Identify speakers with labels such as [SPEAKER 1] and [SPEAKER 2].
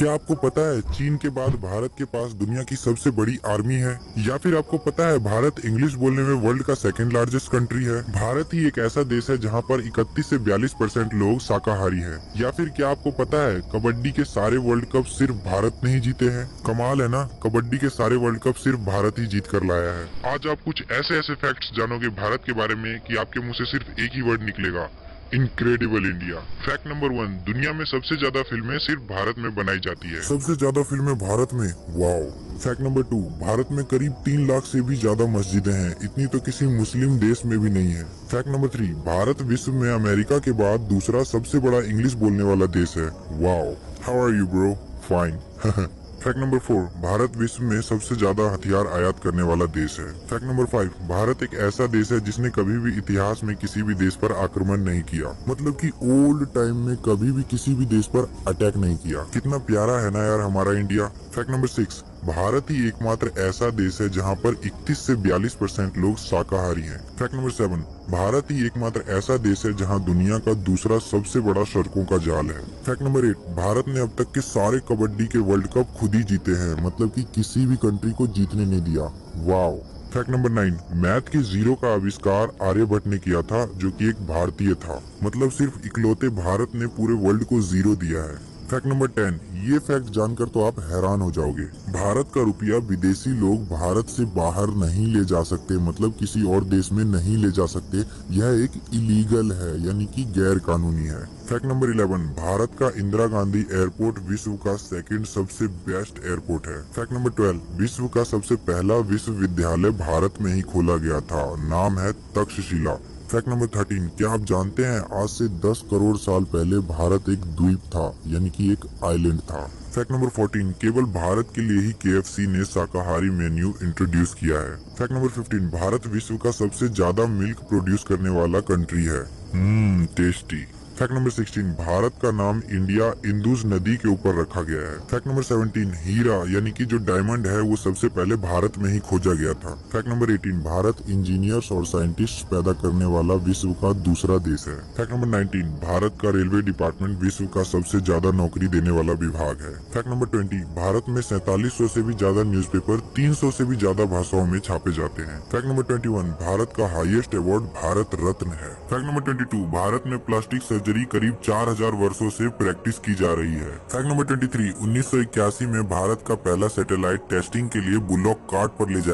[SPEAKER 1] क्या आपको पता है चीन के बाद भारत के पास दुनिया की सबसे बड़ी आर्मी है? या फिर आपको पता है भारत इंग्लिश बोलने में वर्ल्ड का सेकंड लार्जेस्ट कंट्री है? भारत ही एक ऐसा देश है जहां पर 31 से 42% लोग शाकाहारी हैं। या फिर क्या आपको पता है कबड्डी के सारे वर्ल्ड कप सिर्फ भारत ने ही जीते हैं? कमाल है ना, कबड्डी के सारे वर्ल्ड कप सिर्फ भारत ही जीत कर लाया है। आज आप कुछ ऐसे ऐसे फैक्ट्स जानोगे भारत के बारे में कि आपके मुंह से सिर्फ एक ही वर्ड निकलेगा, इनक्रेडिबल इंडिया। फैक्ट नंबर 1, दुनिया में सबसे ज्यादा फिल्में सिर्फ भारत में बनाई जाती है। सबसे ज्यादा फिल्में भारत में, वाओ। फैक्ट नंबर 2, भारत में करीब 3 लाख से भी ज्यादा मस्जिदें हैं, इतनी तो किसी मुस्लिम देश में भी नहीं है। फैक्ट नंबर 3, भारत विश्व में अमेरिका के बाद दूसरा सबसे बड़ा इंग्लिश बोलने वाला देश है। Wow, how are you bro? Fine. Fact number 4, भारत विश्व में सबसे ज्यादा हथियार आयात करने वाला देश है। फैक्ट नंबर 5, भारत एक ऐसा देश है जिसने कभी भी इतिहास में किसी भी देश पर आक्रमण नहीं किया, मतलब कि ओल्ड टाइम में कभी भी किसी भी देश पर अटैक नहीं किया। कितना प्यारा है ना यार हमारा इंडिया। फैक्ट नंबर 6, भारत ही एकमात्र ऐसा देश है जहां पर 31 से 42% लोग शाकाहारी हैं। फैक्ट नंबर 7, भारत ही एकमात्र ऐसा देश है जहां दुनिया का दूसरा सबसे बड़ा सड़कों का जाल है। फैक्ट नंबर 8, भारत ने अब तक के सारे कबड्डी के वर्ल्ड कप खुद ही जीते हैं, मतलब कि किसी भी कंट्री को जीतने नहीं दिया। वाओ। फैक्ट नंबर 9, मैथ के जीरो का आविष्कार आर्यभट्ट ने किया था, जो कि एक भारतीय था, मतलब सिर्फ इकलौते भारत ने पूरे वर्ल्ड को जीरो दिया है। फैक्ट नंबर 10, ये फैक्ट जानकर तो आप हैरान हो जाओगे, भारत का रुपया विदेशी लोग भारत से बाहर नहीं ले जा सकते, मतलब किसी और देश में नहीं ले जा सकते। यह एक इलीगल है, यानी कि गैर कानूनी है। फैक्ट नंबर 11, भारत का इंदिरा गांधी एयरपोर्ट विश्व का सेकंड सबसे बेस्ट एयरपोर्ट है। फैक्ट नंबर 12, विश्व का सबसे पहला विश्वविद्यालय भारत में ही खोला गया था, नाम है तक्षशिला। फैक्ट नंबर 13, क्या आप जानते हैं आज से 10 करोड़ साल पहले भारत एक द्वीप था, यानी कि एक आइलैंड था। फैक्ट नंबर 14, केवल भारत के लिए ही KFC ने शाकाहारी मेन्यू इंट्रोड्यूस किया है। फैक्ट नंबर 15, भारत विश्व का सबसे ज्यादा मिल्क प्रोड्यूस करने वाला कंट्री है। टेस्टी। फैक्ट नंबर 16, भारत का नाम इंडिया इंदुज नदी के ऊपर रखा गया है। फैक्ट नंबर 17, हीरा यानी कि जो डायमंड है वो सबसे पहले भारत में ही खोजा गया था। फैक्ट नंबर 18, भारत इंजीनियर्स और साइंटिस्ट पैदा करने वाला विश्व का दूसरा देश है। फैक्ट नंबर 19, भारत का रेलवे डिपार्टमेंट विश्व का सबसे ज्यादा नौकरी देने वाला विभाग है। फैक्ट नंबर 20, भारत में 4700 से भी ज्यादा न्यूज़पेपर 300 से भी ज्यादा भाषाओं में छापे जाते हैं। फैक्ट नंबर 21, भारत का हाईएस्ट अवार्ड भारत रत्न है। फैक्ट नंबर 22, भारत में प्लास्टिक सर्जरी करीब 4000 वर्षों से प्रैक्टिस की जा रही है। फैक्ट नंबर 23, 1981 में भारत का पहला सैटेलाइट टेस्टिंग के लिए बुलॉक कार्ट पर ले जाया